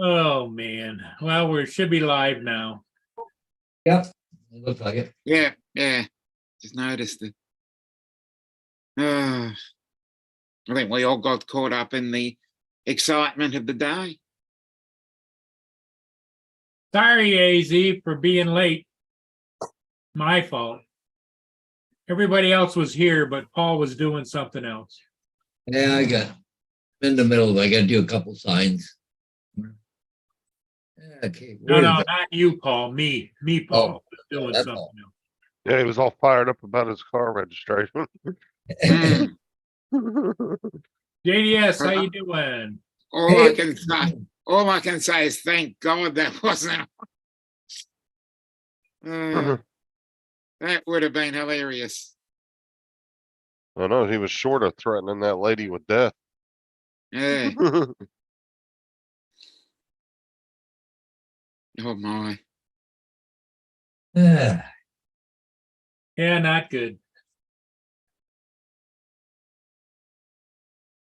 Oh, man. Well, we should be live now. Yep, it looks like it. Yeah. Just noticed it. I think we all got caught up in the excitement of the day. Sorry, AZ, for being late. My fault. Everybody else was here, but Paul was doing something else. Yeah, I got in the middle. I got to do a couple signs. Okay. No, not you, Paul. Me, Paul, was doing that's something all. else. Yeah, he was all fired up about his car registration. Mm. JDS, how you doing? All I can say is thank God that wasn't. That would have been hilarious. I know he was short of threatening that lady with death. Yeah. Oh my. Yeah. Yeah, not good.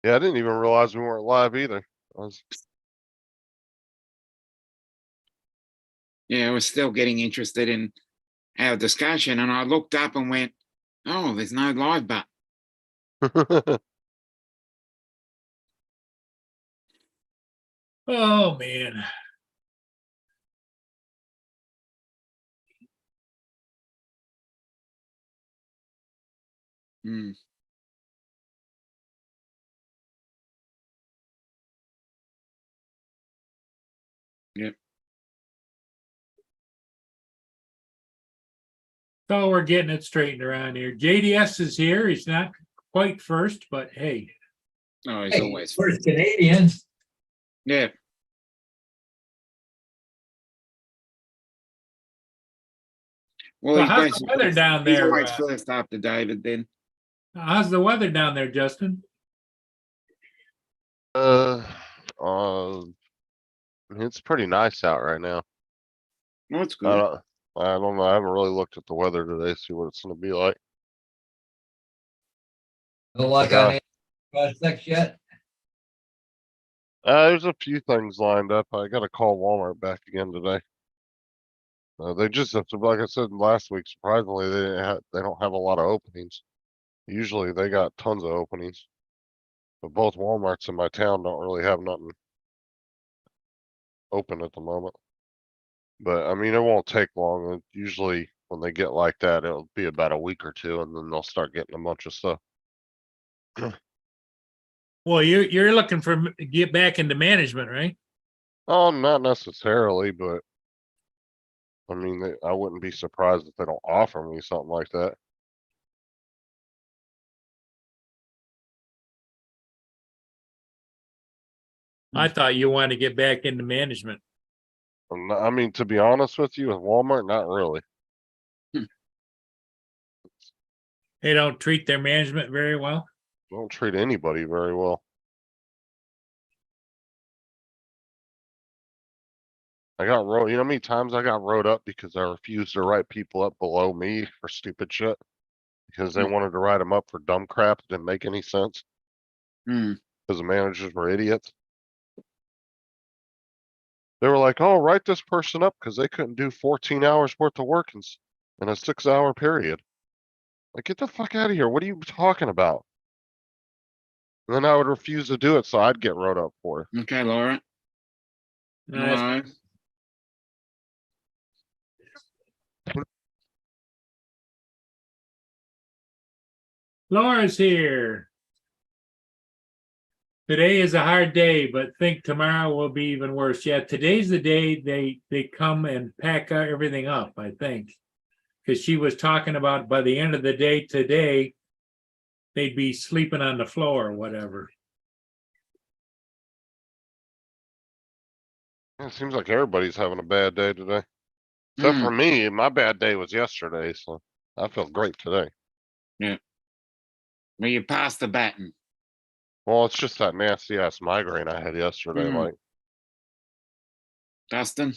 Yeah, I didn't even realize we weren't live either. Yeah, I was still getting interested in our discussion, and I looked up and went, "Oh, there's no live button." Oh, man. Mm. Yep. So we're getting it straightened around here. JDS is here. He's not quite first, but hey. Oh, he's Hey, always first Canadians. Yeah. Well, So he's how's the basically weather down he's there? always first after David. Then How's the weather down there, Justin? Uh, it's pretty nice out right now. well, it's I good. don't, I don't know. I haven't really looked at the weather today, see what it's gonna be like. No luck Yeah. on any prospects yet. There's a few things lined up. I gotta call Walmart back again today. They just, like I said last week, surprisingly, they don't have a lot of openings. Usually they got tons of openings. But both Walmarts in my town don't really have nothing open at the moment. But I mean, it won't take long. Usually when they get like that, it'll be about a week or two, and then they'll start getting a bunch of stuff. Well, you're looking for get back into management, right? Oh, not necessarily, but I mean, I wouldn't be surprised if they don't offer me something like that. I thought you wanted to get back into management. I mean, to be honest with you, with Walmart, not really. They don't treat their management very well. Don't treat anybody very well. I got wrote, you know how many times I got wrote up because I refused to write people up below me for stupid shit? Because they wanted to write them up for dumb crap that didn't make any sense. Mm. Because the managers were idiots. They were like, oh, write this person up because they couldn't do 14 hours worth of work in a 6-hour period. Like, get the fuck out of here. What are you talking about? And then I would refuse to do it, so I'd get wrote up for it. Okay, Laura. Hello. Laura's here. Today is a hard day, but think tomorrow will be even worse. Yeah, today's the day they come and pack everything up, I think. Because she was talking about by the end of the day today, they'd be sleeping on the floor or whatever. It seems like everybody's having a bad day today. Except for me, my bad day was yesterday, so I feel great today. Yeah. Well, you passed the baton. Well, it's just that nasty ass migraine I had yesterday, like. Dustin?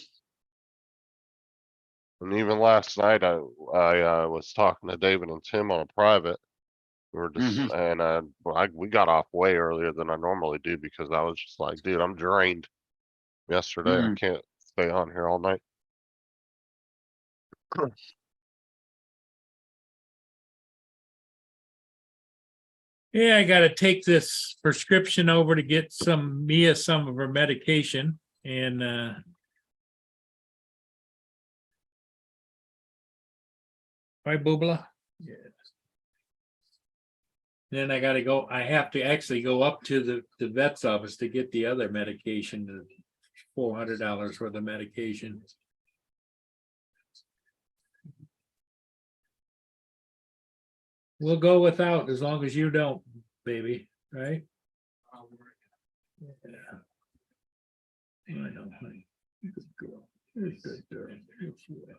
And even last night, I was talking to David and Tim on a private. We were just, Mhm. and we got off way earlier than I normally do because I was just like, dude, I'm drained yesterday. I Mm. can't stay on here all night. Yeah, I gotta take this prescription over to get Mia some of her medication and right, Boobla? Yes. Then I have to actually go up to the vet's office to get the other medication, the $400 worth of medication. We'll go without as long as you don't, baby, right? Yeah. I know, honey. Good girl. You're a good girl. Yes, you are.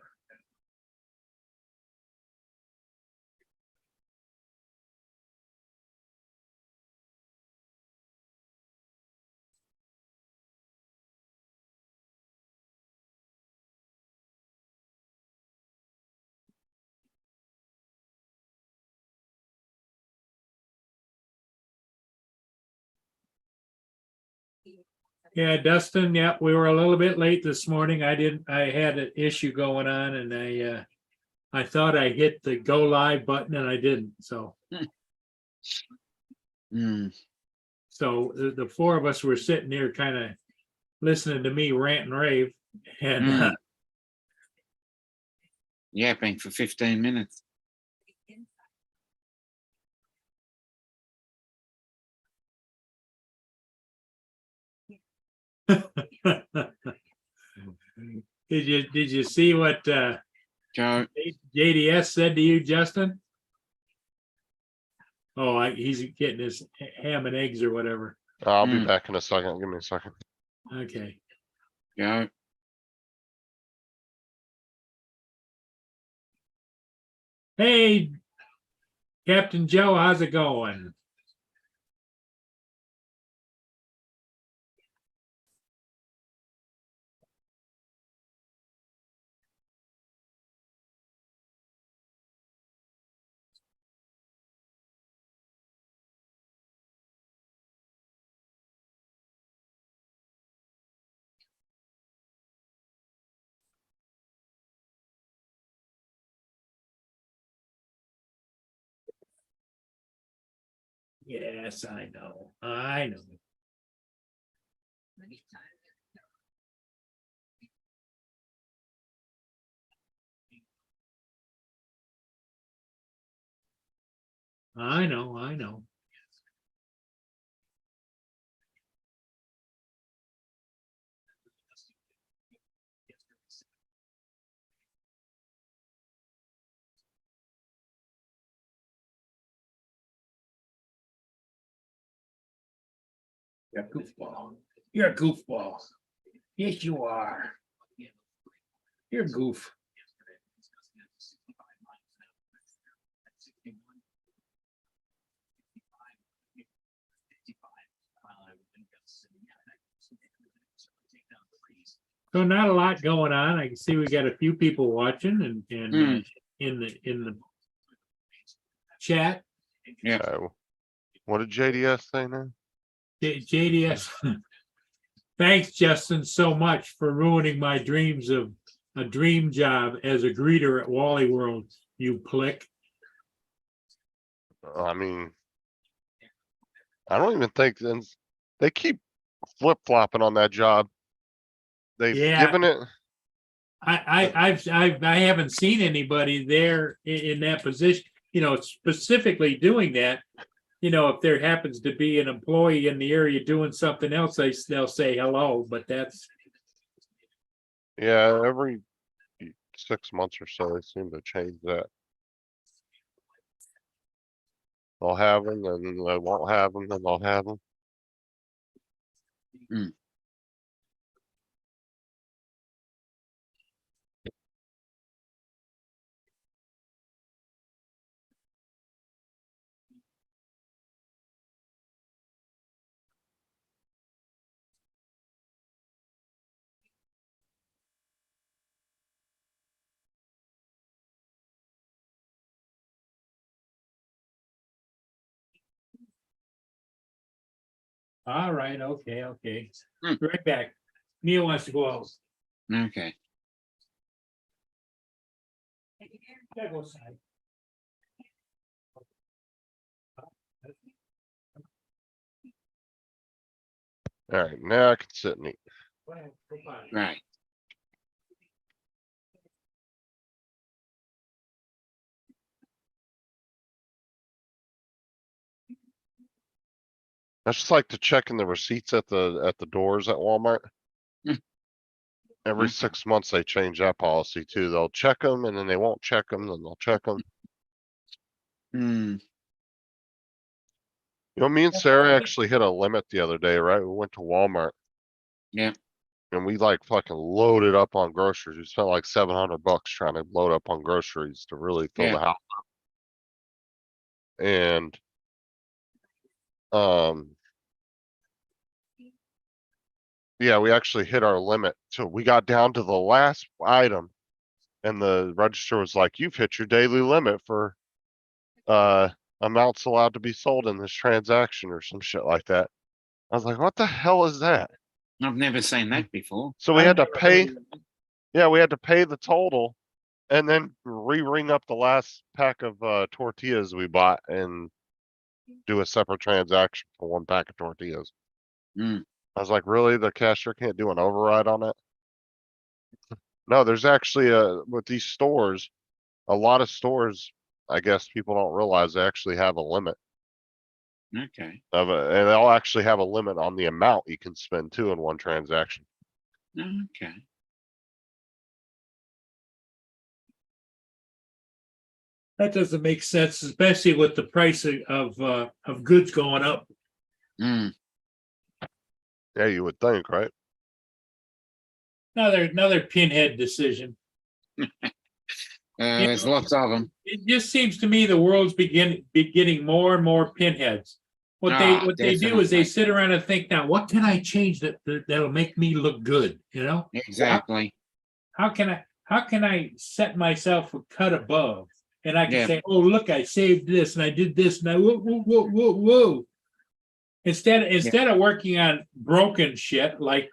Yeah, Dustin, yeah, we were a little bit late this morning. I had an issue going on and I thought I hit the go live button and I didn't, so. Mm. So the four of us were sitting here kind of listening to me rant and rave and Mm. Yapping for 15 minutes. did you see what Joe, JDS said to you, Justin? Oh, he's getting his ham and eggs or whatever. I'll be Mm. back in a second. Give me a second. Okay. Joe. Hey, Captain Joe, how's it going? Yes, I know. I know. I know. I know. You're a goofball. You're a goofball. Yes, you are. You're a goof. So not a lot going on. I can see we got a few people watching and Mm. in the chat. Yeah. What did JDS say now? JDS. Thanks, Justin, so much for ruining my dreams of a dream job as a greeter at Wally World, you plick. I mean, I don't even think they keep flip flopping on that job. They've Yeah. given it. I haven't seen anybody there in that position, specifically doing that. If there happens to be an employee in the area doing something else, they'll say hello, but that's. Yeah, every 6 months or so, they seem to change that. They'll have them, and they won't have them, and they'll have them. Mm. All right, okay. Hmm. Right back. Neil wants to go out. Okay. Gotta go outside. All right, now I can sit and eat. Go ahead, go by. Right. I just like to check in the receipts at the doors at Walmart. Hmm. Every Okay. 6 months, they change that policy too. They'll check them and then they won't check them, then they'll check them. Hmm. You know, me and Sarah actually hit a limit the other day, right? We went to Walmart. Yeah. And we like fucking loaded up on groceries. We spent like $700 trying to load up on groceries to really fill Yeah. the house up. And, um, yeah, we actually hit our limit. So we got down to the last item and the register was like, you've hit your daily limit for, amounts allowed to be sold in this transaction or some shit like that. I was like, what the hell is that? I've never seen that before. So we had to I've never pay, heard of it. yeah, we had to pay the total and then re-ring up the last pack of tortillas we bought and do a separate transaction for one pack of tortillas. Hmm. I was like, really? The cashier can't do an override on it? No, there's actually with these stores, a lot of stores, I guess people don't realize they actually have a limit Okay. of it, and they'll actually have a limit on the amount you can spend too in one transaction. Okay. That doesn't make sense, especially with the price of goods going up. Hmm. Yeah, you would think, right? Another pinhead decision. There's lots of them. It just seems to me the world's getting more and more pinheads. What they do is they Definitely. sit around and think, now what can I change that'll make me look good? You know, Exactly. how can I set myself a cut above? And I can Yeah. say, oh look, I saved this and I did this and I whoa. Instead of working on broken shit like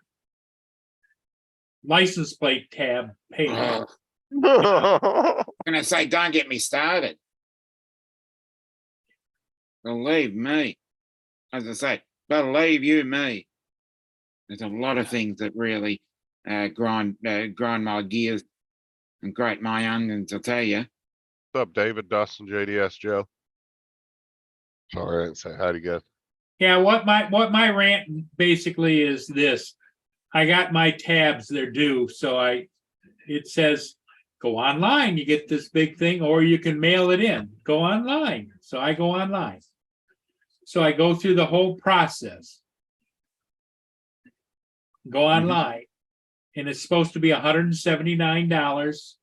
license plate tab payment. Oh, I'm gonna say, don't get me started. Believe me. As I say, believe you me. There's a lot of things that really grind my gears and grate my onions, I'll tell you. What's up, David, Dustin, JDS, Joe? Sorry, I didn't say hi to you guys. Yeah, what my rant basically is this. I got my tabs, they're due, so it says go online, you get this big thing, or you can mail it in. Go online. So I go online. So I go through the whole process. Go online, and it's supposed to be $179.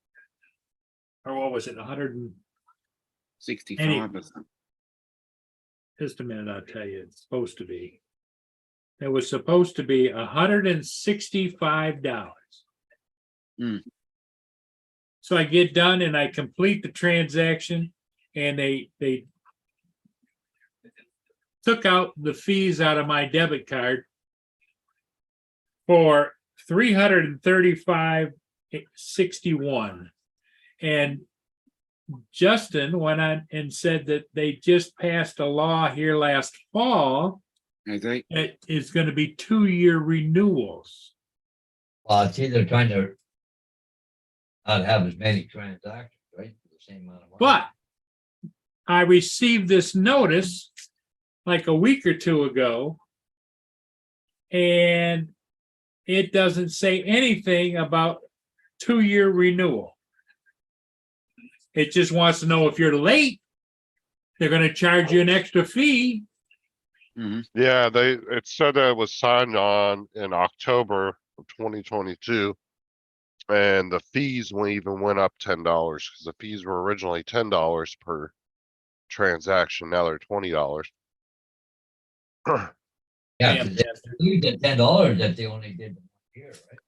Or what was it? 65 or something. Just a minute, I'll tell you, it's supposed to be. It was supposed to be $165. Hmm. So I get done and I complete the transaction, and they took out the fees out of my debit card for $335.61. And Justin went on and said that they just passed a law here last fall. I think. It is going to be 2-year renewals. Well, it's either trying to not have as many transactions, right? For the same amount of money. But I received this notice like a week or two ago, and it doesn't say anything about 2-year renewal. It just wants to know if you're late, they're going to charge you an extra fee. Yeah, it said that it was signed on in October of 2022. And the fees went up $10 because the fees were originally $10 per transaction. Now they're $20. Yeah, Damn, 'cause you get $10 that they only did 1 year, right?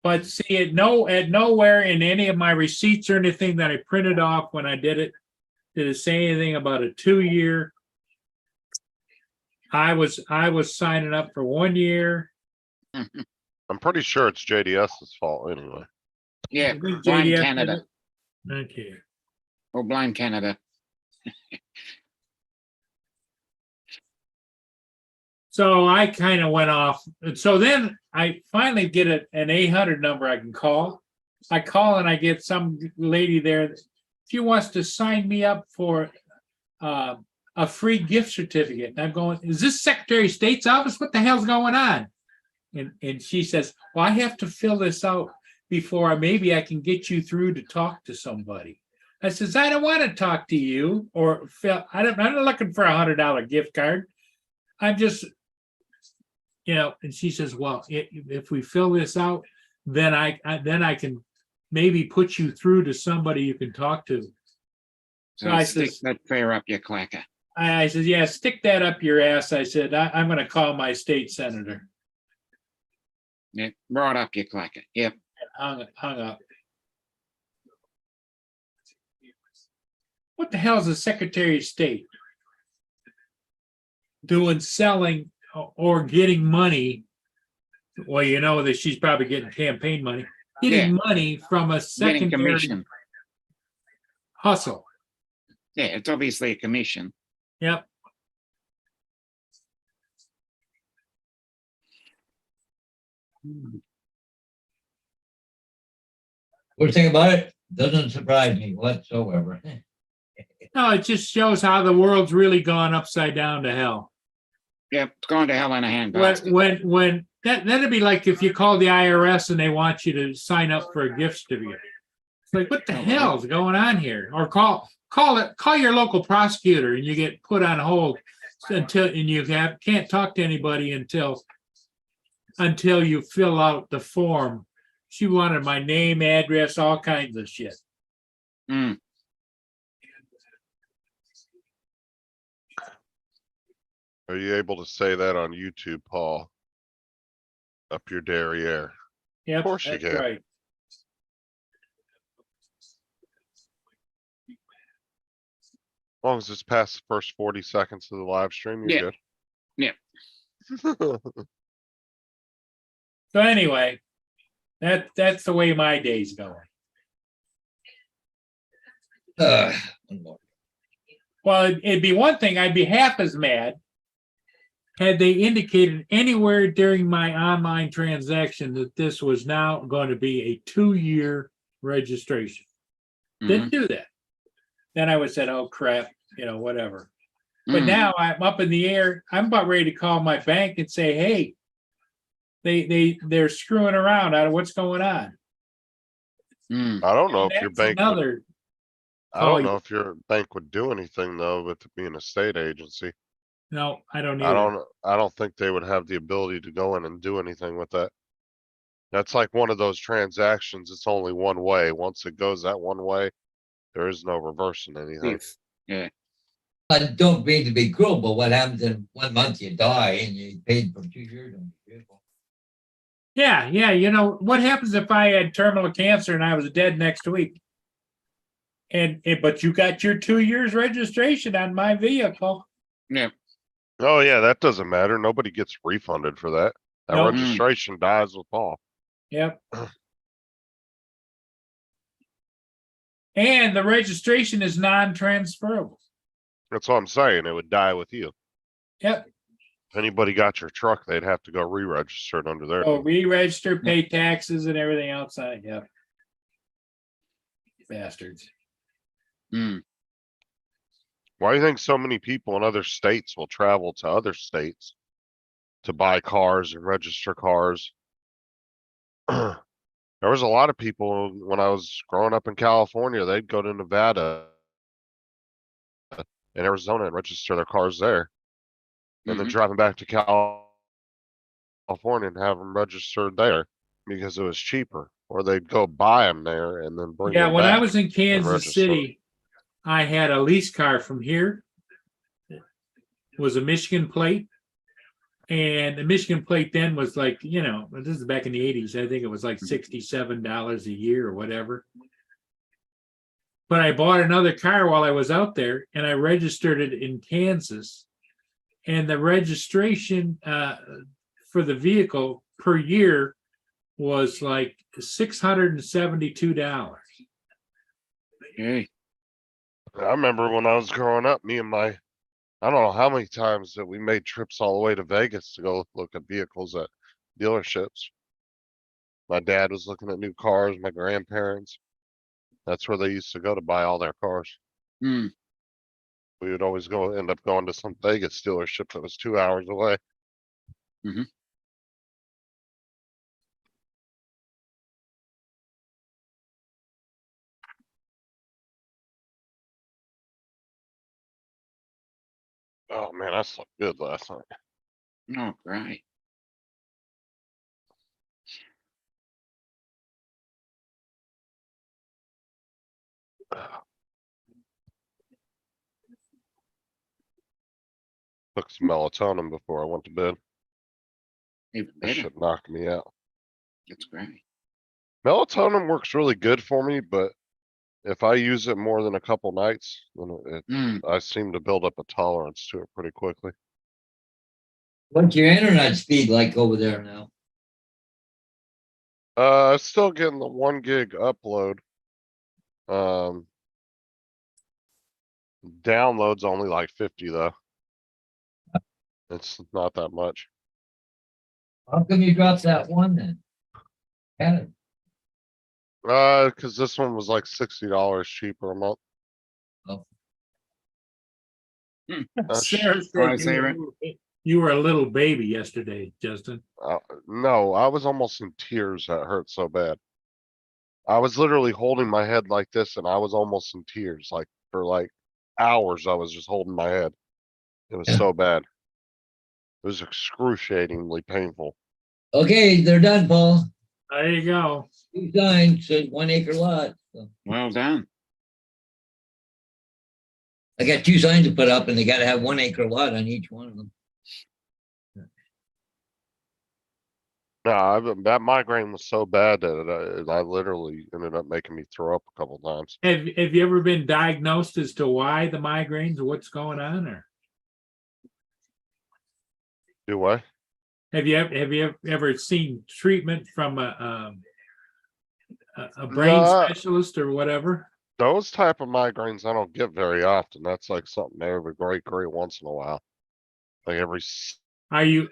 But see, at nowhere in any of my receipts or anything that I printed off when I did it say anything about a 2-year. I was signing up for 1 year. I'm pretty sure it's JDS's fault anyway. Yeah, I think blame JDF did Canada it. Okay. or blame Canada. So I kind of went off. And so then I finally get an 800 number I can call. I call and I get some lady there. She wants to sign me up for a free gift certificate. And I'm going, is this Secretary of State's office? What the hell's going on? And she says, well, I have to fill this out before maybe I can get you through to talk to somebody. I says, I don't want to talk to you or Phil. I'm not looking for $100 gift card. I'm just, and she says, well, if we fill this out, then I can maybe put you through to somebody you can talk to. So I stick says- that fair up your clacker. I said, yeah, stick that up your ass. I said, I'm going to call my state senator. Yeah, right up your clacker. Yep. Hung up. What the hell is the Secretary of State doing, selling or getting money? Well, you know that she's probably getting campaign money, getting money from a Getting secondary commission. hustle. Yeah, it's obviously a commission. Yep. Worst thing about it, doesn't surprise me whatsoever. No, it just shows how the world's really gone upside down to hell. Yep, it's going to hell in a handbasket. When that'd be like if you call the IRS and they want you to sign up for a gift certificate. It's like, what the hell's going on here? Or call your local prosecutor and you get put on hold and you can't talk to anybody until you fill out the form. She wanted my name, address, all kinds of shit. Mm, Are you able to say that on YouTube, Paul? Up your derriere. Yep, course you that's can. right. As long as it's past the first 40 seconds of the live stream, you're good. Yeah. So anyway, that's the way my day's going. One more. Well, it'd be one thing, I'd be half as mad had they indicated anywhere during my online transaction that this was now going to be a 2-year registration. mhm, Didn't do that. Then I would have said, oh crap, whatever. But mm. now I'm up in the air. I'm about ready to call my bank and say, hey, they're screwing around out of what's going on. Mm. I don't know if your That's bank would, another. I don't Oh, know if your bank would do anything though, with it being a state agency. No, I don't either. I don't think they would have the ability to go in and do anything with that. That's like one of those transactions. It's only one way. Once it goes that one way, there is no reversing anything. Yes. Yeah. I don't mean to be cruel, but what happens in 1 month you die and you paid for 2 years on your vehicle? Yeah. What happens if I had terminal cancer and I was dead next week? But you got your 2 years registration on my vehicle. Yeah. Oh yeah, that doesn't matter. Nobody gets refunded for that. That No. registration dies with Paul. Yep. And the registration is non-transferable. That's what I'm saying. It would die with you. Yep. If anybody got your truck, they'd have to go re-register it under their So name. re-register, pay taxes and everything else. Yep. Bastards. Mm. Why do you think so many people in other states will travel to other states to buy cars and register cars? There was a lot of people when I was growing up in California, they'd go to Nevada and Arizona and register their cars there. And then Mhm. driving back to California and have them registered there because it was cheaper. Or they'd go buy them there and then bring Yeah, them when I back. was in Kansas register. City, I had a lease car from here. It was a Michigan plate. And the Michigan plate then was like, this is back in the 80s. I think it was like $67 a year or whatever. But I bought another car while I was out there and I registered it in Kansas. and the registration for the vehicle per year was like $672. Okay. I remember when I was growing up, me and my, I don't know how many times that we made trips all the way to Vegas to go look at vehicles at dealerships. My dad was looking at new cars, my grandparents. That's where they used to go to buy all their cars. Hmm. We would always end up going to some Vegas dealership that was 2 hours away. Mhm. Oh man, I slept good last night. Oh, great. Took some melatonin before I went to bed. Even That better. shit knocked me out. That's great. Melatonin works really good for me, but if I use it more than a couple nights, then Hmm. I seem to build up a tolerance to it pretty quickly. What's your internet speed like over there now? Still getting the 1 gig upload. Um, download's only like 50 though. It's not that much. How come you dropped that one then? Had it. Cause this one was like $60 cheaper a month. Sarah Hi, said Sarah. you were a little baby yesterday, Justin. No, I was almost in tears. That hurt so bad. I was literally holding my head like this and I was almost in tears. Like for like hours, I was just holding my head. It was so bad. It was excruciatingly painful. Okay, they're done, Paul. There you go. You signed, says 1 acre lot. So Well done. I got 2 signs to put up and they gotta have 1 acre lot on each one of them. No, that migraine was so bad that I literally ended up making me throw up a couple times. Have you ever been diagnosed as to why the migraines or what's going on, or Do I? have you ever seen treatment from a brain No, specialist or whatever? those type of migraines I don't get very often. That's like something every great once in a while. Like every Are you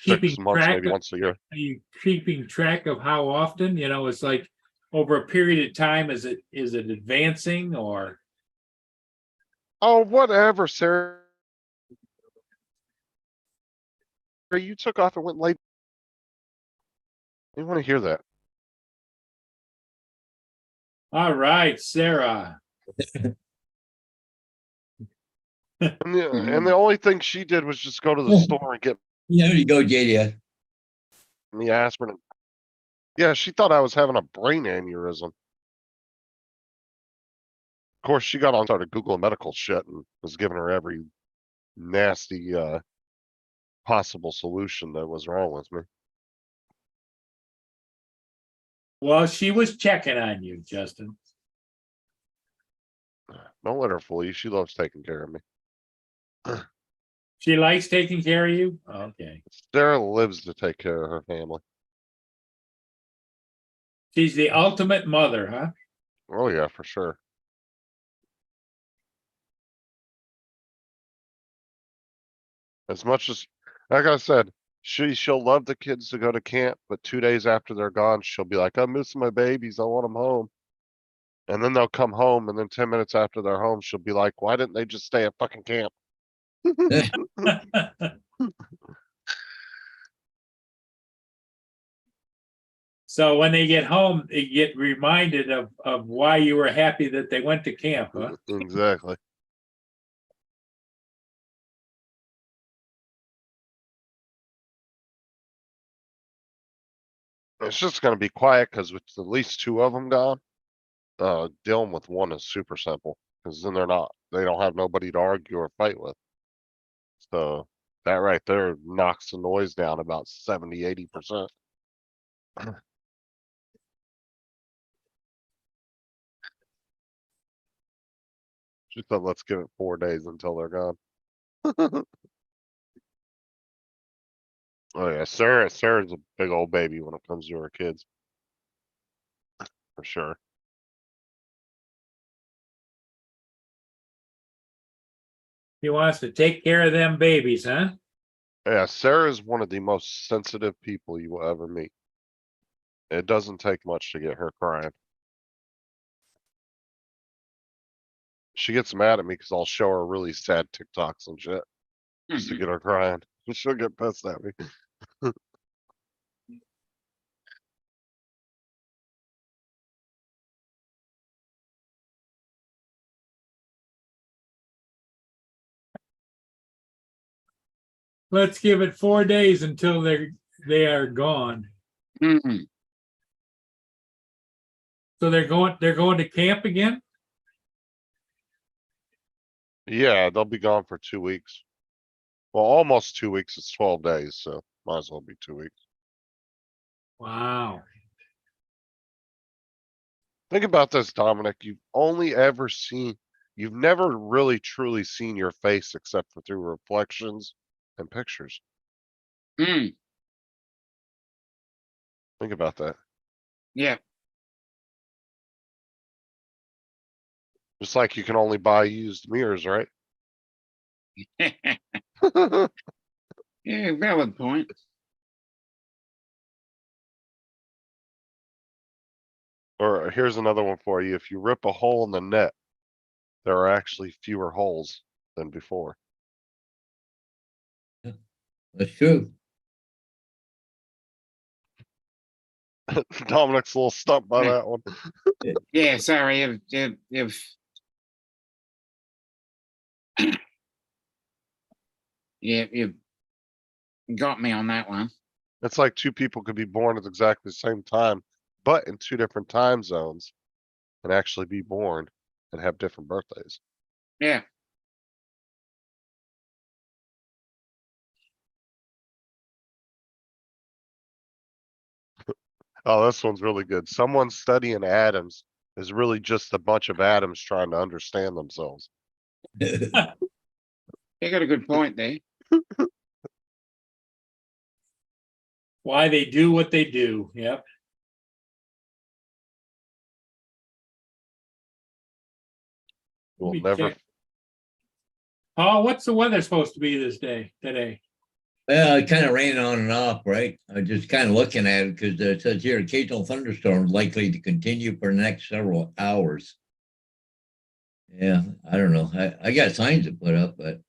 keeping 6 months, track maybe of, once a year. are you keeping track of how often? You know, it's like over a period of time, is it advancing or? Oh, whatever, Sarah. You took off and went late. You want to hear that? All right, Sarah. And the only thing she did was just go to the store and get Yeah, there you go, JD. me aspirin. Yeah, she thought I was having a brain aneurysm. Of course, she got on, started Googling medical shit and was giving her every nasty possible solution that was wrong with me. Well, she was checking on you, Justin. Don't let her fool you. She loves taking care of me. She likes taking care of you? Okay. Sarah lives to take care of her family. She's the ultimate mother, huh? Oh yeah, for sure. As much as, like I said, she'll love the kids to go to camp, but 2 days after they're gone, she'll be like, "I'm missing my babies. I want them home." And then they'll come home, and then 10 minutes after they're home, she'll be like, "Why didn't they just stay at fucking camp?" So when they get home, they get reminded of why you were happy that they went to camp, huh? Exactly. It's just gonna be quiet because with at least 2 of them gone, dealing with one is super simple because then they don't have nobody to argue or fight with. So that right there knocks the noise down about 70–80%. She said, let's give it 4 days until they're gone. Oh yeah, Sarah's a big old baby when it comes to her kids, for sure. He wants to take care of them babies, huh? Yeah, Sarah's one of the most sensitive people you will ever meet. It doesn't take much to get her crying. She gets mad at me because I'll show her really sad TikToks and shit just to Mhm. get her crying. She'll get pissed at me. Let's give it 4 days until they are gone. Mhm. So they're going to camp again? Yeah, they'll be gone for 2 weeks. Well, almost 2 weeks. It's 12 days, so might as well be 2 weeks. Wow. Think about this, Dominic. You've never really truly seen your face except for through reflections and pictures. Mm. Think about that. Yeah. Just like you can only buy used mirrors, right? Yeah, valid point. Or here's another one for you. If you rip a hole in the net, there are actually fewer holes than before. That's true. Dominic's a little stumped by that one. Yeah, sorry, you've got me on that one. It's like two people could be born at exactly the same time, but in two different time zones and actually be born and have different birthdays. Yeah. Oh, this one's really good. Someone studying atoms is really just a bunch of atoms trying to understand themselves. You got a good point there. Why they do what they do. Yep. We'll Me never. check. Oh, what's the weather supposed to be today? Well, it kind of rained on and off, right? I'm just kind of looking at it because it says here occasional thunderstorms likely to continue for the next several hours. Yeah, I don't know. I got signs to put up, but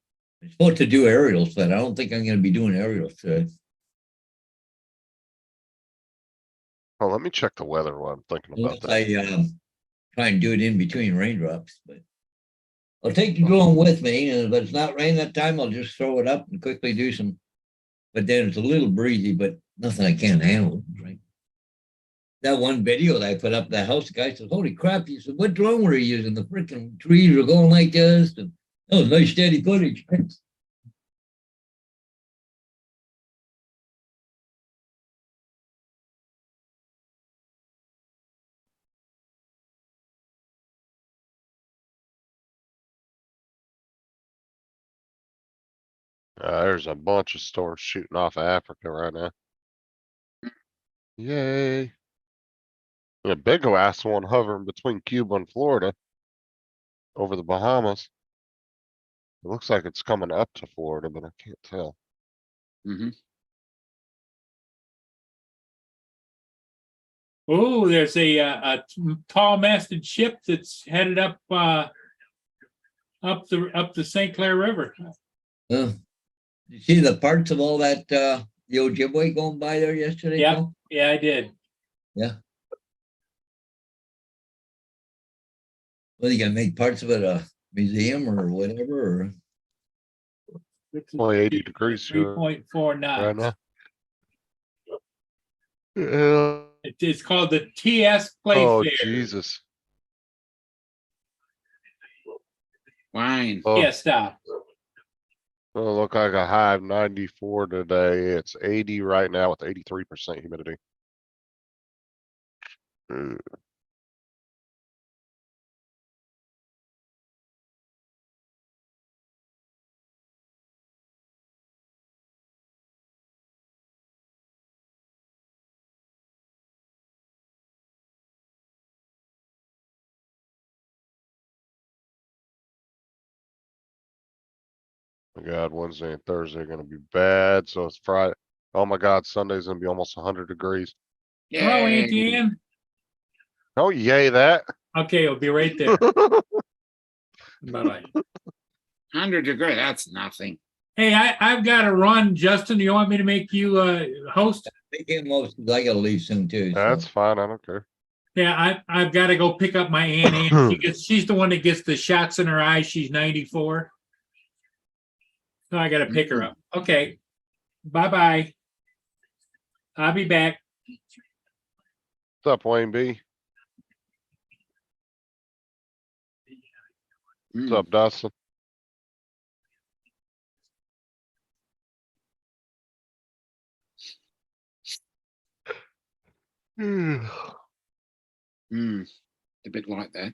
I'm supposed to do aerials, but I don't think I'm going to be doing aerials today. Oh, let me check the weather while I'm thinking about Unless I that. try and do it in between raindrops, but I'll take the drone with me. And if it's not rain that time, I'll just throw it up and quickly do some. But then it's a little breezy, but nothing I can't handle, right? That one video that I put up, the house, the guy said, "Holy crap!" He said, "What drone were you using? The freaking trees were going like this." And that was nice, steady footage. There's a bunch of stores shooting off of Africa right now. Yay. Yeah, big ass one hovering between Cuba and Florida over the Bahamas. It looks like it's coming up to Florida, but I can't tell. Hmm. Oh, there's a tall masted ship that's headed up the St. Clair River. You see the parts of all that the Ojibwe going by there yesterday? Yeah, Phil? yeah, I did. Yeah. Well, you gonna make parts of it a museum or whatever? Or... Only 80 degrees here 3.4 right knots. now. Yeah. It's called the TS Oh, Playfair. Jesus. Wayne. Oh, Yeah, stop. oh, look like a high of 94 today. It's 80 right now with 83% humidity. My God, Wednesday and Thursday are gonna be bad, so it's Friday. Oh my God, Sunday's gonna be almost 100 degrees. Hello, Yay. Auntie Ann. Oh, yay that. Okay, I'll be right there. Bye-bye. 100 degrees, that's nothing. Hey, I've got to run. Justin, do you want me to make you host? They came most, I gotta leave soon too. so. That's fine, I don't care. Yeah, I've got to go pick up my Aunt Ann. She's the one that gets the shots in her eyes. She's 94. So I got to pick her up. Okay. Bye-bye. I'll be back. What's up, Wayne B? What's Mm. up, Dustin? Mm. A bit like that.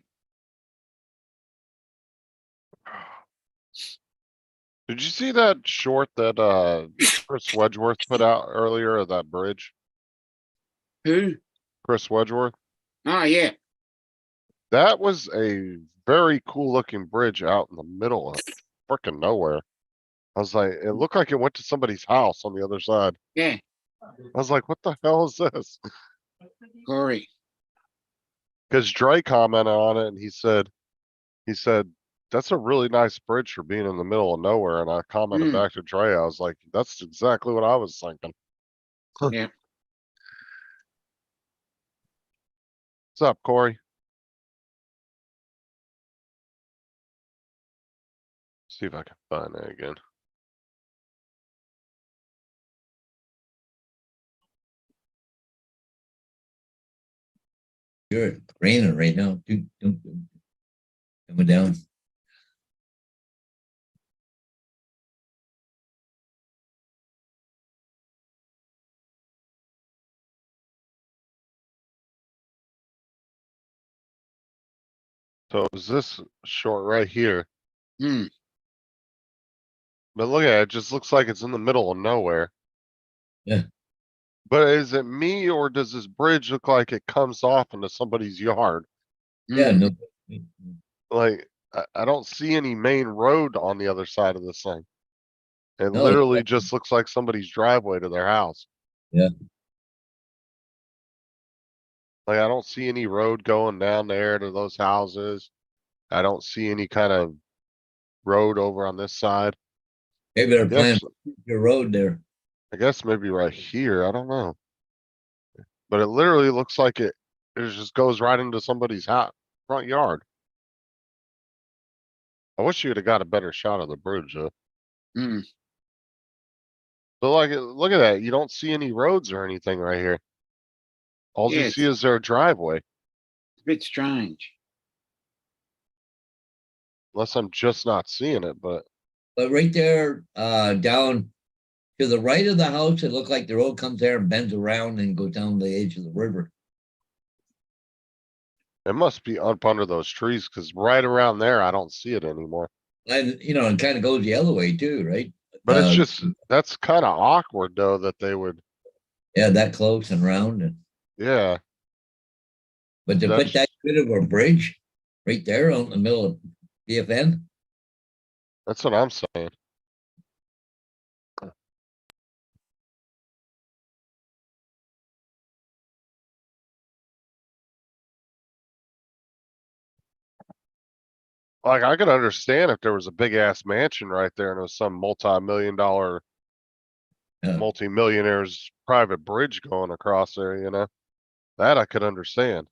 Did you see that short that Chris Wedgeworth put out earlier of that bridge? Who? Chris Wedgeworth? Oh, yeah. That was a very cool looking bridge out in the middle of freaking nowhere. I was like, it looked like it went to somebody's house on the other side. Yeah. I was like, what the hell is this? Corey. Because Dre commented on it and he said, that's a really nice bridge for being in the middle of nowhere. And I commented back to Dre, I was like, that's exactly what I was thinking. Yeah. What's up, Corey? See if I can find that again. Sure, it's raining right now. Dude, coming down. So it was this short right here. Hmm. But look at it, it just looks like it's in the middle of nowhere. Yeah. But is it me or does this bridge look like it comes off into somebody's yard? Yeah, Mm. no. Like, I don't see any main road on the other side of this thing. It No, literally just looks like somebody's driveway to their house. Yeah. Like, I don't see any road going down there to those houses. I don't see any kind of road over on this side. Maybe they're Yes. planning your road there. I guess maybe right here. I don't know. But it literally looks like it just goes right into somebody's house, front yard. I wish you'd have got a better shot of the bridge though. Mm. But like, look at that. You don't see any roads or anything right here. All you Yeah, see is their driveway, It's a bit strange. unless I'm just not seeing it, but But right there, down to the right of the house, it looked like the road comes there and bends around and goes down the edge of the river. it must be up under those trees because right around there, I don't see it anymore. And, it kind of goes the other way too, right? But it's just, that's kind of awkward though, that they would, Yeah, that close and round. yeah. But to That's- put that bit of a bridge right there out in the middle of BFN, That's what I'm saying. Like, I could understand if there was a big ass mansion right there and it was some multi-million dollar, Yeah. multi-millionaire's private bridge going across there, you know? That I could understand.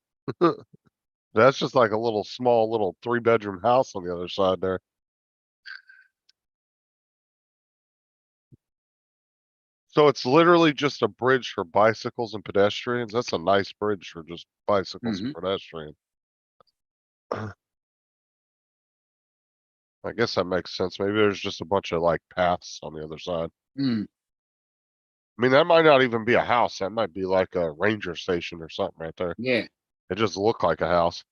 That's just like a little small little 3-bedroom house on the other side there. So it's literally just a bridge for bicycles and pedestrians. That's a nice bridge for just bicycles and pedestrians. I guess that makes sense. Maybe there's just a bunch of like paths on the other side. Mm. I mean, that might not even be a house. That might be like a ranger station or something right there. Yeah. It just looked like a house.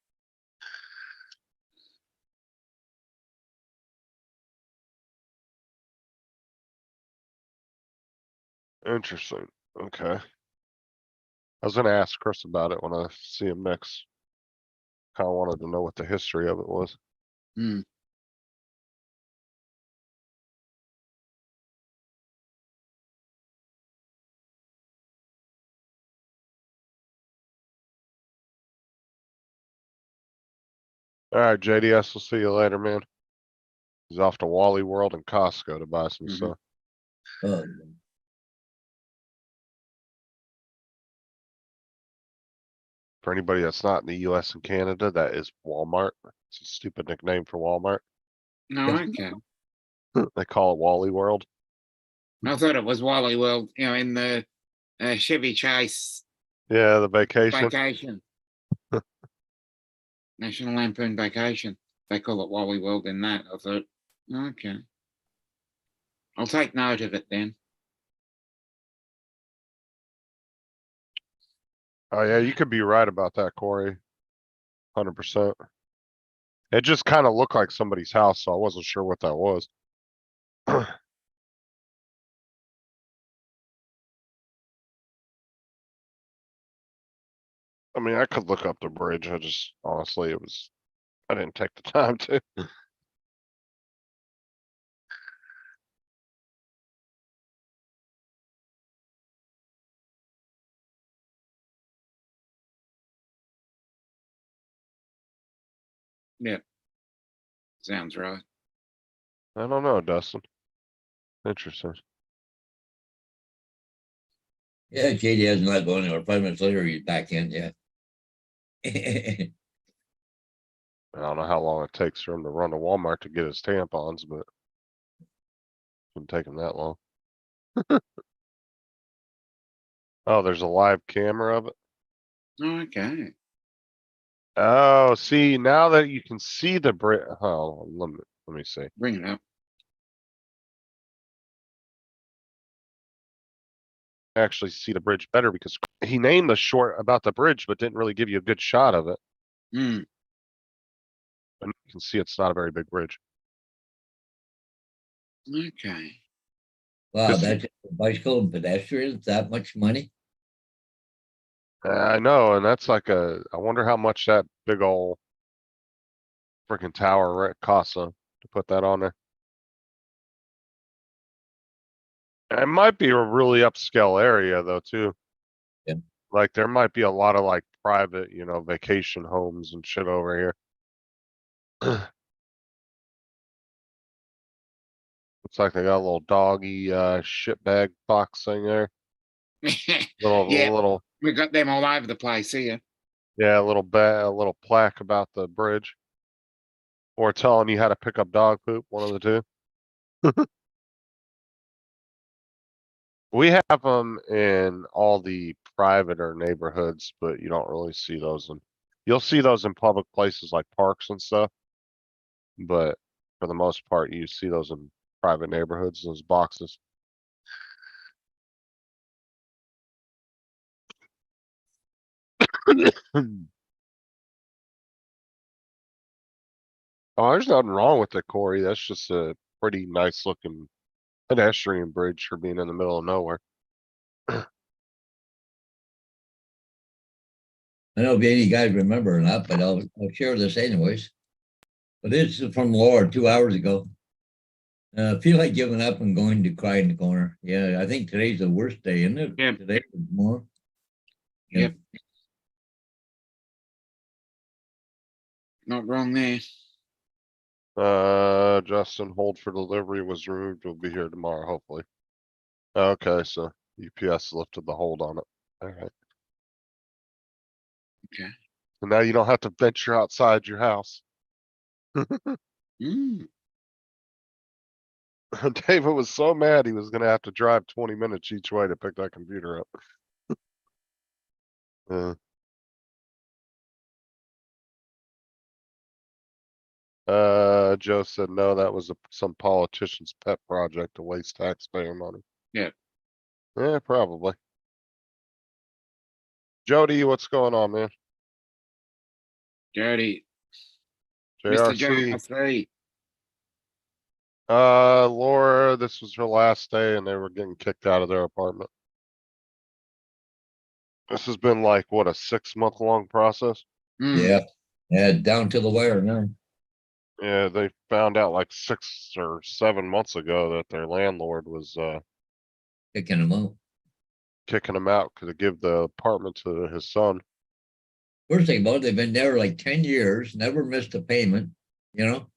Interesting. Okay. I was gonna ask Chris about it when I see him next. Kinda wanted to know what the history of it was. Mm. Alright, JDS, we'll see you later, man. He's off to Wally World and Costco to buy some Mhm. stuff. Oh, For anybody that's not in the US and Canada, that is Walmart. It's a stupid nickname for Walmart. No, okay. They call it Wally World. I thought it was Wally World, in the Chevy Chase Yeah, the vacation. Vacation. National Lampoon Vacation. They call it Wally World in that. I thought, okay. I'll take note of it then. Oh yeah, you could be right about that, Corey. 100%. It just kind of looked like somebody's house, so I wasn't sure what that was. I mean, I could look up the bridge. I just honestly, I didn't take the time to. Yeah. Sounds right. I don't know, Dustin. Interesting. yeah, JD has not going anywhere. 5 minutes later, he's back in, yeah. I don't know how long it takes for him to run to Walmart to get his tampons, but it shouldn't take him that long. Oh, there's a live camera of it. Okay. Oh, see, now that you can see the bridge. Oh, let me see. Bring it up. Actually see the bridge better because he named the short about the bridge, but didn't really give you a good shot of it. Hmm. And you can see it's not a very big bridge. Okay. Wow, Just- that's for bicycle and pedestrians, that much money? I know, and that's like I wonder how much that big ol' freaking tower costs to put that on there. It might be a really upscale area though, too. Yeah. Like there might be a lot of like private, vacation homes and shit over here. Looks like they got a little doggy shit bag box thing there. Yeah, Little we got them all over the place here. yeah, a little plaque about the bridge. Or telling you how to pick up dog poop, one of the two. We have them in all the private or neighborhoods, but you don't really see those you'll see those in public places like parks and stuff. But for the most part, you see those in private neighborhoods, those boxes. Oh, there's nothing wrong with it, Corey. That's just a pretty nice looking pedestrian bridge for being in the middle of nowhere. I don't know if any of you guys remember or not, but I'll share this anyways. But it's from Laura 2 hours ago. Feel like giving up and going to cry in the corner. Yeah, I think today's the worst day, isn't it? Yep. Today is more. Yep. Not wrong there. Justin, hold for delivery was removed. We'll be here tomorrow, hopefully. Okay, so UPS lifted the hold on it. Alright. Okay. So now you don't have to venture outside your house. Mm. David was so mad he was gonna have to drive 20 minutes each way to pick that computer up. Joe said, no, that was some politician's pet project to waste taxpayer money. Yeah. Yeah, probably. Jody, what's going on, man? Jody. Mr. JRC. JRC. Laura, this was her last day and they were getting kicked out of their apartment. This has been like, what, a 6-month long process? Mm. Yeah, down to the wire now. Yeah, they found out like 6 or 7 months ago that their landlord was Kicking them out. kicking him out to give the apartment to his son. First thing about it, they've been there like 10 years, never missed a payment, you know?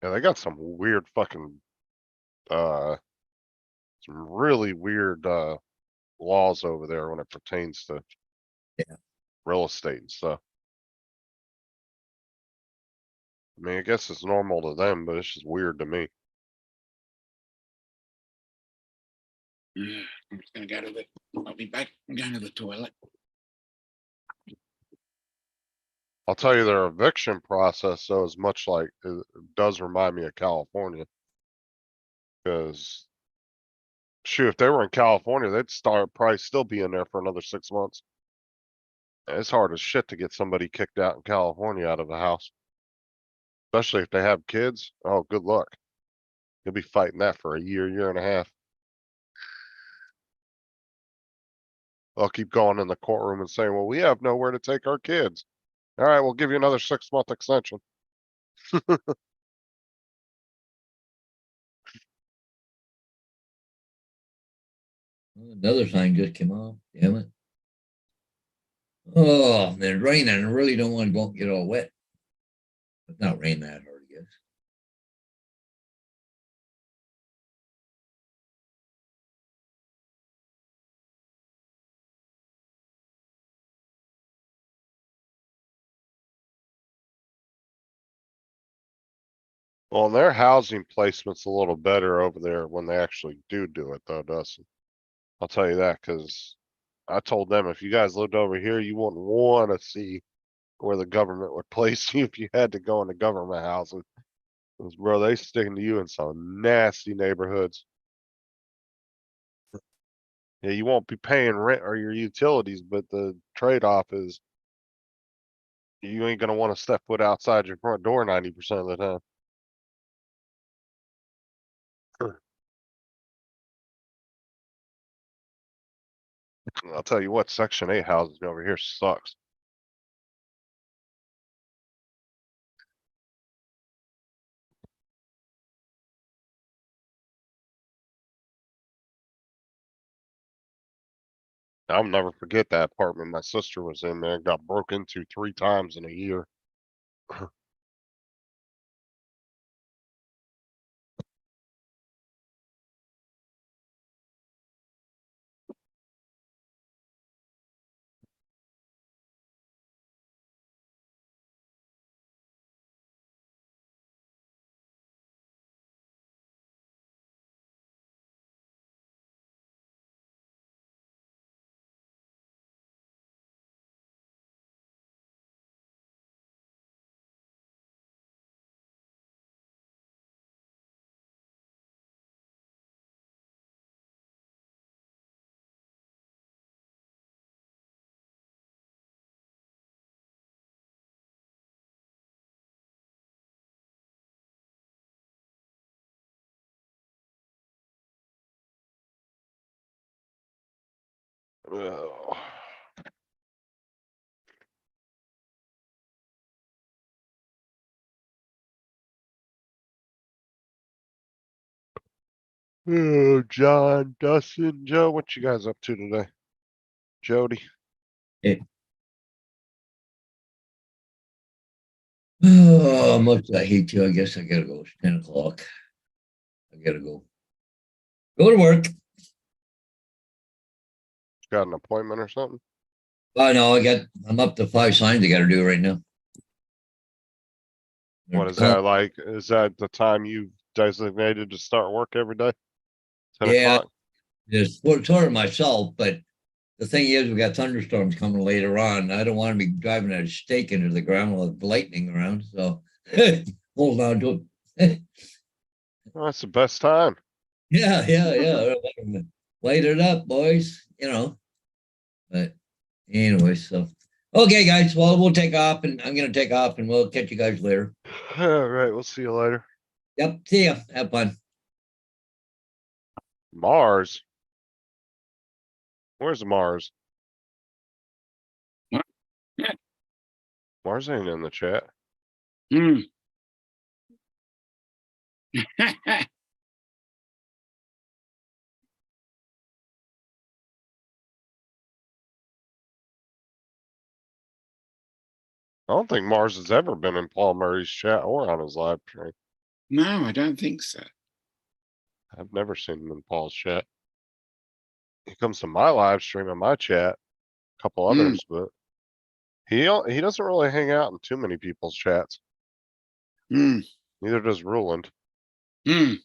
Yeah, they got some weird fucking, uh, some really weird, laws over there when it pertains to Yeah. real estate and stuff. I mean, I guess it's normal to them, but it's just weird to me. I'm just gonna go to the. I'll be back. I'm going to the toilet. I'll tell you, their eviction process, though, is much like, it does remind me of California. Cause shoot, if they were in California, they'd probably still be in there for another 6 months. And it's hard as shit to get somebody kicked out in California out of a house. Especially if they have kids. Oh, good luck. You'll be fighting that for a year, year and a half. They'll keep going in the courtroom and saying, well, we have nowhere to take our kids. All right, we'll give you another 6-month extension. Another sign just came off, damn it. Oh, man, rain, and I really don't want to go and get all wet. It's not rain that hard, I guess. Well, and their housing placement's a little better over there when they actually do it, though, Dustin. I'll tell you that, because I told them if you guys lived over here, you wouldn't want to see where the government would place you if you had to go into government housing. 'Cause, bro, they sticking to you in some nasty neighborhoods. Yeah, you won't be paying rent or your utilities, but the trade-off is you ain't gonna want to step foot outside your front door 90% of the time. I'll tell you what, Section 8 housing over here sucks. I'll never forget that apartment my sister was in, man. Got broke into 3 times in a year. Ugh. Oh, John, Dustin, Joe, what you guys up to today? Jody? Oh, much I hate you. I guess I gotta go. It's 10 o'clock. I gotta go. Go to work. Got an appointment or something? Oh no, I'm up to 5 signs I gotta do right now. What is that like? Is that the time you designated to start work every day? 10 Yeah, o'clock? just sort of myself, but the thing is, we got thunderstorms coming later on. I don't want to be driving a stake into the ground with lightning around, so hold on to it. Well, that's the best time. Yeah. Light it up, boys. But anyway, so okay, guys. Well, we'll take off, and I'm gonna take off, and we'll catch you guys later. All right, we'll see you later. Yep. See ya. Have fun. Mars? Where's Mars? What? Yeah. Mars ain't in the chat. Hmm. don't think Mars has ever been in Paul Murray's chat or on his live stream. No, I don't think so. I've never seen him in Paul's chat. He comes to my live stream and my chat, a couple Mm. others, but he doesn't really hang out in too many people's chats. Mm. Neither does Ruland. Mm.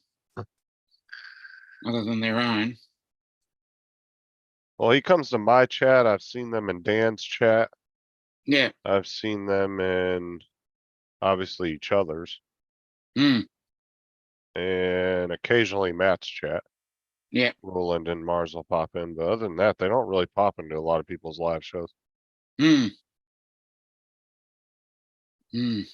Other than their own. Well, he comes to my chat. I've seen them in Dan's chat. Yeah. I've seen them in obviously each other's Mm. and occasionally Matt's chat. Yeah. Roland and Mars will pop in, but other than that, they don't really pop into a lot of people's live shows. Mm. Mm.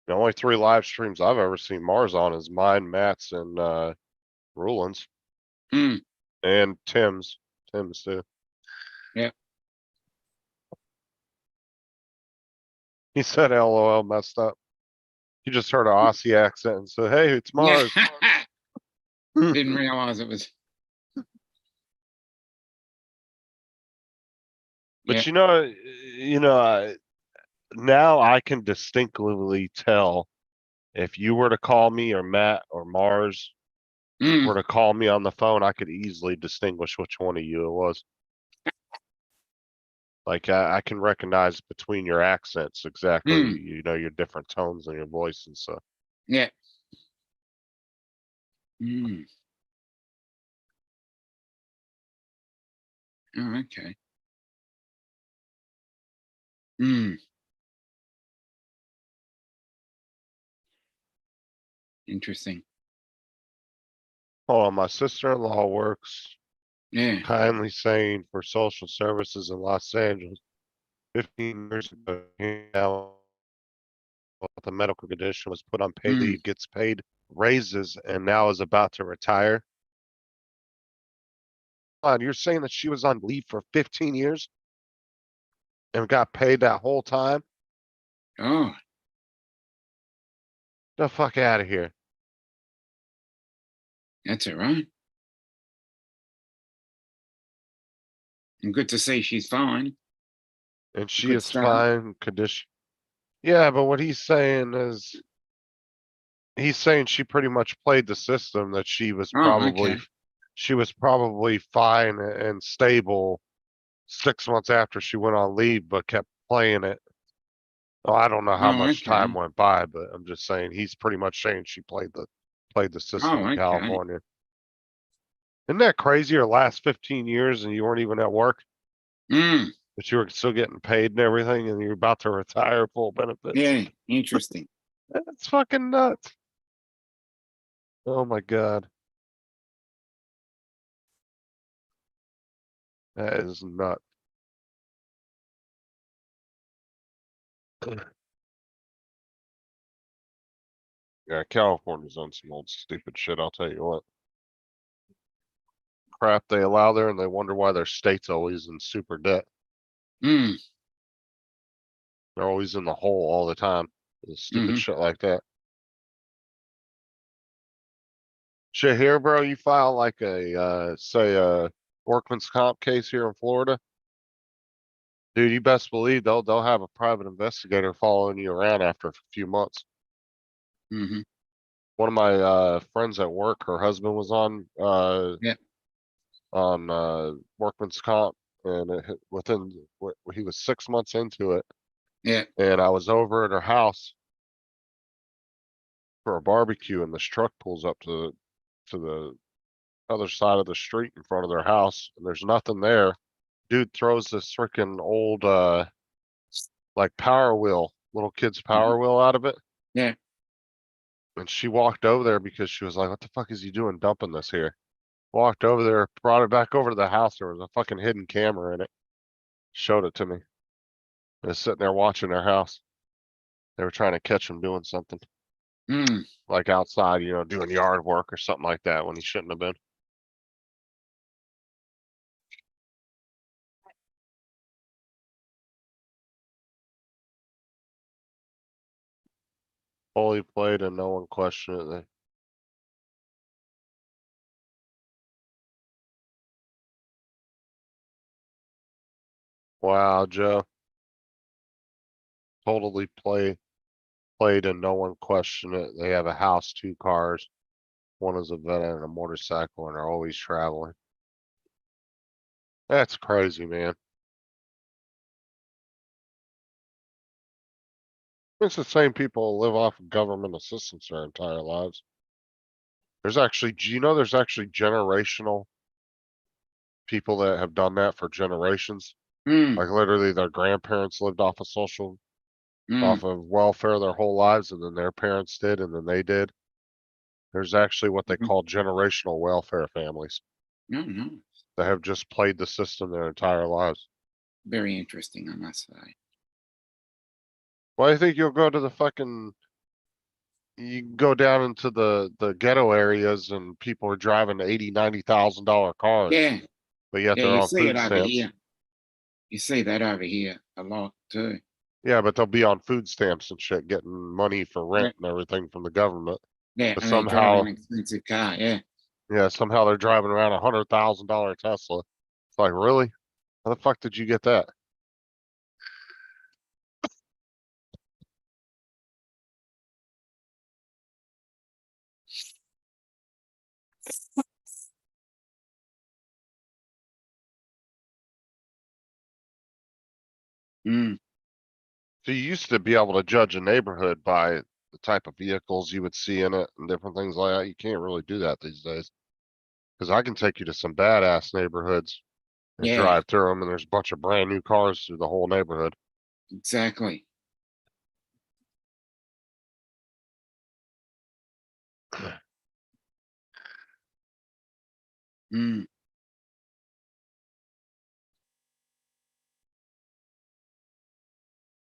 The only 3 live streams I've ever seen Mars on is mine, Matt's, and Roland's, Mm. and Tim's. Tim's too. Yeah. He said LOL messed up. He just heard an Aussie accent and said, "Hey, it's Mars." Yeah. Didn't realize it was. But Yeah. now I can distinctly tell if you were to call me or Matt or Mars Mm. were to call me on the phone, I could easily distinguish which one of you it was. Like I can recognize between your accents exactly, Mm. your different tones in your voice and stuff. Yeah. Mm. Oh, okay. Mm. Interesting. Oh, my sister-in-law works Yeah. kindly saying for social services in Los Angeles. 15 years ago, now with a medical condition was put on paid Mm. leave, gets paid raises, and now is about to retire. You're saying that she was on leave for 15 years and got paid that whole time? Oh, The fuck out of here. that's all right. And good to see she's fine. And she Good is start. fine condition. Yeah, but what he's saying is he's saying she pretty much played the system that she was Oh, okay. probably fine and stable 6 months after she went on leave, but kept playing it. Well, I don't know how Oh, much time okay. went by, but I'm just saying he's pretty much saying she played the system Oh, in okay. California. Isn't that crazy? Your last 15 years and you weren't even at work, Mm. but you were still getting paid and everything, and you're about to retire full benefits. Yeah. Interesting. That's fucking nuts. Oh my God. That is nuts. Yeah, California's on some old stupid shit, I'll tell you what. Crap they allow there, and they wonder why their state's always in super debt. Mm. They're always in the hole all the time. Stupid Mhm. shit like that. Shit here, bro, you file like say a workman's comp case here in Florida. Dude, you best believe they'll have a private investigator following you around after a few months. Mhm. One of my friends at work, her husband was on Yeah. workman's comp, and he was 6 months into it, Yeah. and I was over at her house for a barbecue, and this truck pulls up to the other side of the street in front of their house, and there's nothing there. Dude throws this freaking old like power wheel, little kid's power wheel out of it. Yeah. And she walked over there because she was like, "What the fuck is he doing dumping this here?" Walked over there, brought it back over to the house. There was a fucking hidden camera in it. Showed it to me. I was sitting there watching their house. They were trying to catch him doing something. Mm. Like outside, doing yard work or something like that when he shouldn't have been. Fully played and no one questioned it. Wow, Joe. Totally played and no one questioned it. They have a house, 2 cars. One is a vet and a motorcycle and are always traveling. That's crazy, man. It's the same people who live off of government assistance their entire lives. There's actually, do you know there's actually generational people that have done that for generations? Mm, Like literally their grandparents lived off of mm. off of welfare their whole lives and then their parents did and then they did. There's actually what they Mhm. call generational welfare families No, no. that have just played the system their entire lives. Very interesting, I must say. Well, I think you'll go to the fucking, you can go down into the ghetto areas and people are driving $80,000-$90,000 cars, Yeah, but yet yeah, they're you on see it food over stamps. here. You see that over here a lot too. Yeah, but they'll be on food stamps and shit, getting money for rent and everything from the government. Yeah, But and they drive somehow, an expensive car. Yeah. yeah, somehow they're driving around $100,000 Tesla. It's like, really? How the fuck did you get that? Mm, So you used to be able to judge a neighborhood by the type of vehicles you would see in it and different things like that. You can't really do that these days. Cause I can take you to some badass neighborhoods and yeah, drive through them and there's a bunch of brand new cars through the whole neighborhood. exactly. Mm,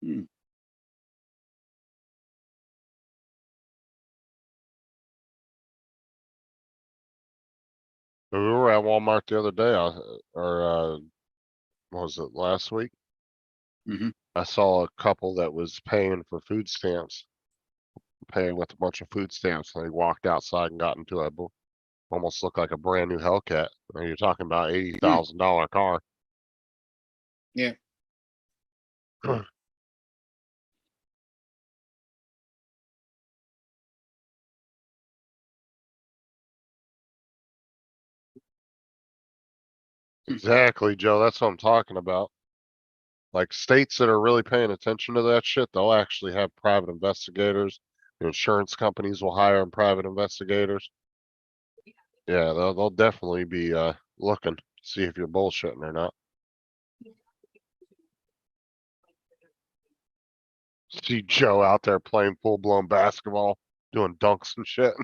mm. We were at Walmart the other day, or, what was it, last week? Mhm. I saw a couple that was paying for food stamps, paying with a bunch of food stamps. And they walked outside and got into a, almost looked like a brand new Hellcat. And you're talking about $80,000 car. Yeah. Exactly, Joe. That's what I'm talking about. Like states that are really paying attention to that shit, they'll actually have private investigators. The insurance companies will hire private investigators. Yeah, they'll definitely be looking to see if you're bullshitting or not. See Joe out there playing full blown basketball, doing dunks and shit.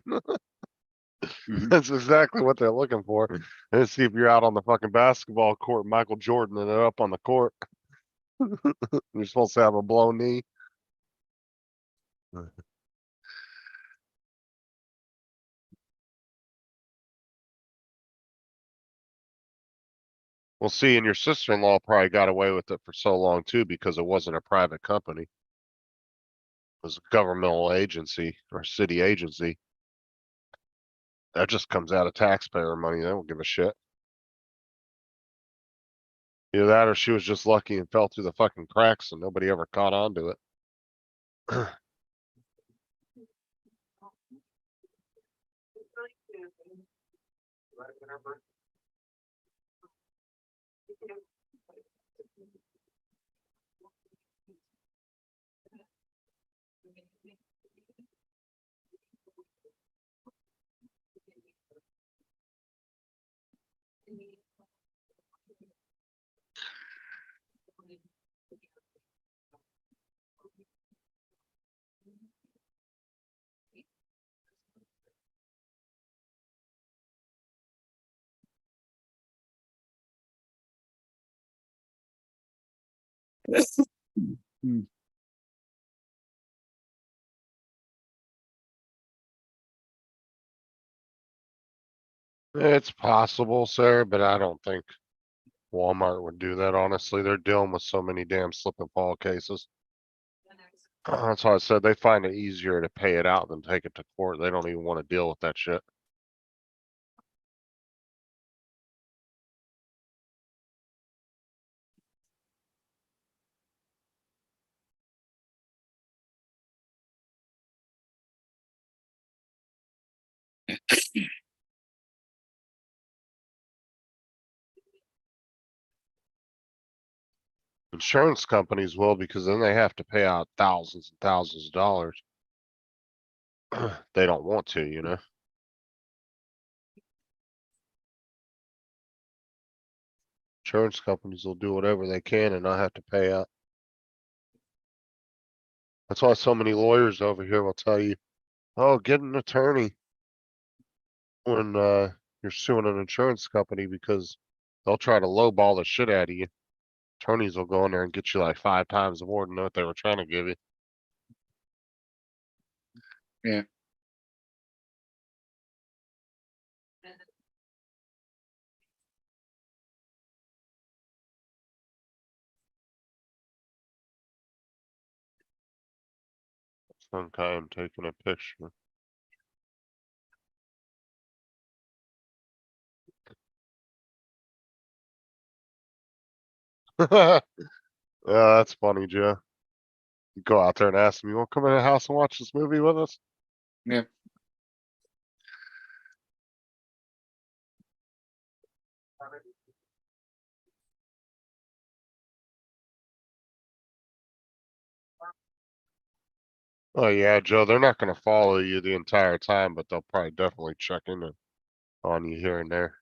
Mhm. That's exactly what they're looking for. And see if you're out on the fucking basketball court, Michael Jordan, and they're up on the court. You're supposed to have a blown knee. Well, see, and your sister-in-law probably got away with it for so long too because it wasn't a private company. It was a governmental agency or city agency. That just comes out of taxpayer money. They don't give a shit. Either that or she was just lucky and fell through the fucking cracks and nobody ever caught on to it. Mm. It's possible, sir, but I don't think Walmart would do that, honestly. They're dealing with so many damn slip and fall cases. That's why I said they find it easier to pay it out than take it to court. They don't even want to deal with that shit. Insurance companies will, because then they have to pay out thousands and thousands of dollars. They don't want to, you know? Insurance companies will do whatever they can and not have to pay out. That's why so many lawyers over here will tell you, oh, get an attorney when you're suing an insurance company, because they'll try to lowball the shit out of you. Attorneys will go in there and get you like 5 times more than what they were trying to give you. Yeah. Some kind taking a picture. Yeah, that's funny, Joe. You go out there and ask them, you want to come in the house and watch this movie with us? Yeah. Oh yeah, Joe, they're not gonna follow you the entire time, but they'll probably definitely check in on you here and there.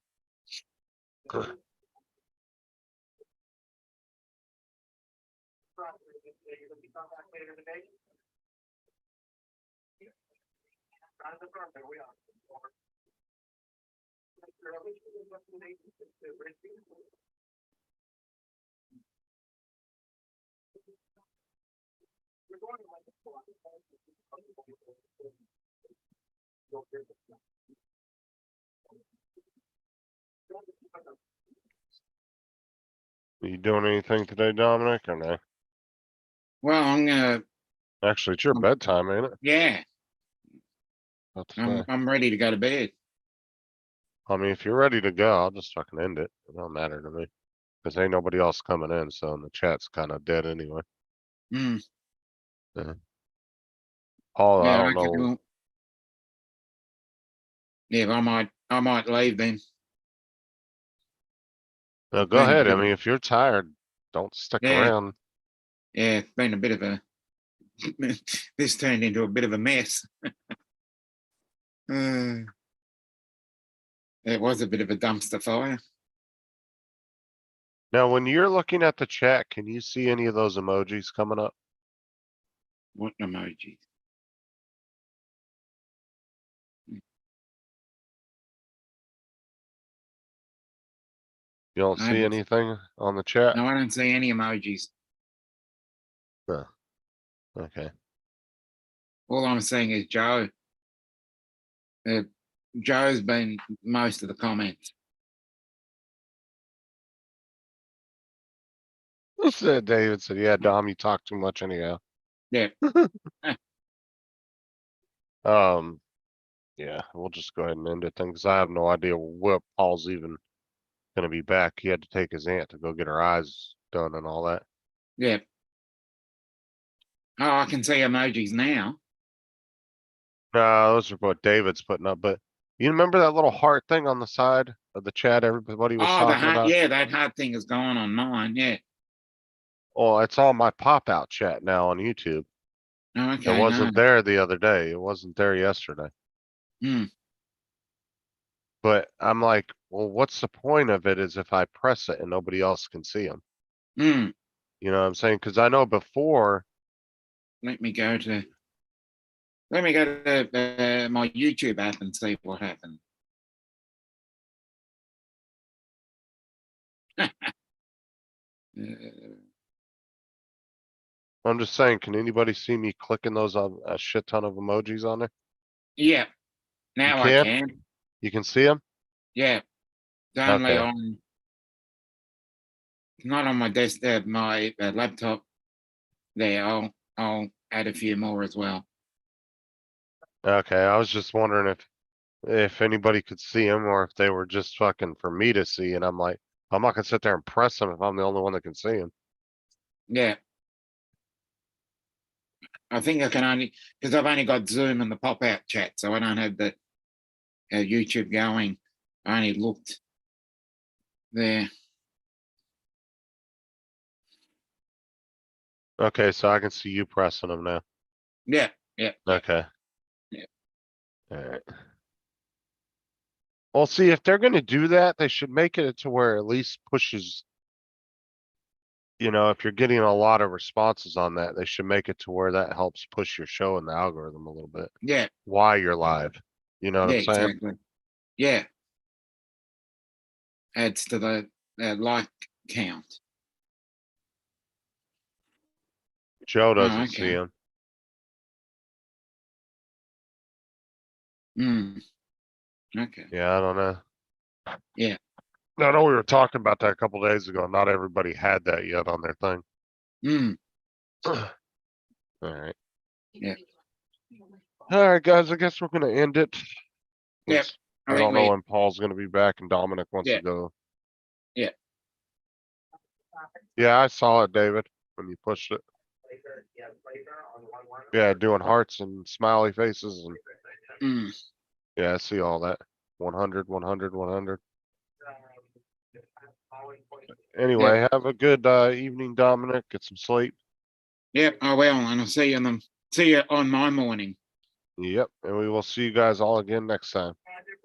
Are you doing anything today, Dominic, or no? Well, I'm gonna. Actually, it's your bedtime, ain't it? Yeah, About to say. I'm ready to go to bed. I mean, if you're ready to go, I'll just fucking end it. It don't matter to me. Cause ain't nobody else coming in, so the chat's kind of dead anyway. Mm, Paul, I yeah, don't I could know. do. Yeah, I might leave then. No, go Been a ahead. bit I of mean, a- if you're tired, don't stick Yeah, around. yeah, it's been a bit of a. This turned into a bit of a mess. Uh, it was a bit of a dumpster fire. Now, when you're looking at the chat, can you see any of those emojis coming up? What emoji? You don't I see haven't- anything on the chat? No, I don't see any emojis. No. Okay. All I'm seeing is Joe. Joe's been most of the comments. Said David said, yeah, Dom, you talk too much anyhow. Yeah. Yeah, we'll just go ahead and end it then, because I have no idea what Paul's even gonna be back. He had to take his aunt to go get her eyes done and all that. Yeah. Oh, I can see emojis now. No, those are what David's putting up, but you remember that little heart thing on the side of the chat everybody was Oh, talking about? yeah, that heart thing is going on mine. Yeah. Oh, it's on my pop-out chat now on YouTube. Oh, It okay. wasn't there the other day. It wasn't there yesterday. Hmm. But I'm like, well, what's the point of it is if I press it and nobody else can see them? Hmm. You know what I'm saying? Because I know before, Let me go to my YouTube app and see what happened. I'm just saying, can anybody see me clicking those on a shit ton of emojis on there? Yeah. Now I can? can. You can see them? Yeah. It's only Okay. on. Not on my desktop, my laptop. There, I'll add a few more as well. Okay, I was just wondering if anybody could see them or if they were just fucking for me to see. And I'm like, I'm not gonna sit there and press them if I'm the only one that can see them. Yeah. I think I can only because I've only got Zoom and the pop-out chat, so I don't have the YouTube going. I only looked there. Okay, so I can see you pressing them now. Yeah, Okay. Yeah. Alright. Well, see, if they're gonna do that, they should make it to where at least pushes. You know, if you're getting a lot of responses on that, they should make it to where that helps push your show in the algorithm a little bit yeah, while you're live. You know what yeah, I'm saying? exactly. Yeah. Adds to the like count. Joe doesn't see okay. him. Okay. Yeah, I don't know. Yeah. I know we were talking about that a couple days ago. Not everybody had that yet on their thing. Alright. Yeah. Alright, guys, I guess we're gonna end it. Yep. I don't know when Paul's gonna be back and Dominic wants Yeah. to go. Yeah. Yeah, I saw it, David, when you pushed it. Yeah, doing hearts and smiley faces and yeah, I see all that. 100, 100, 100. Anyway, have a good evening, Dominic. Get some sleep. Yep, I will, and I'll see you on my morning. Yep, and we will see you guys all again next time.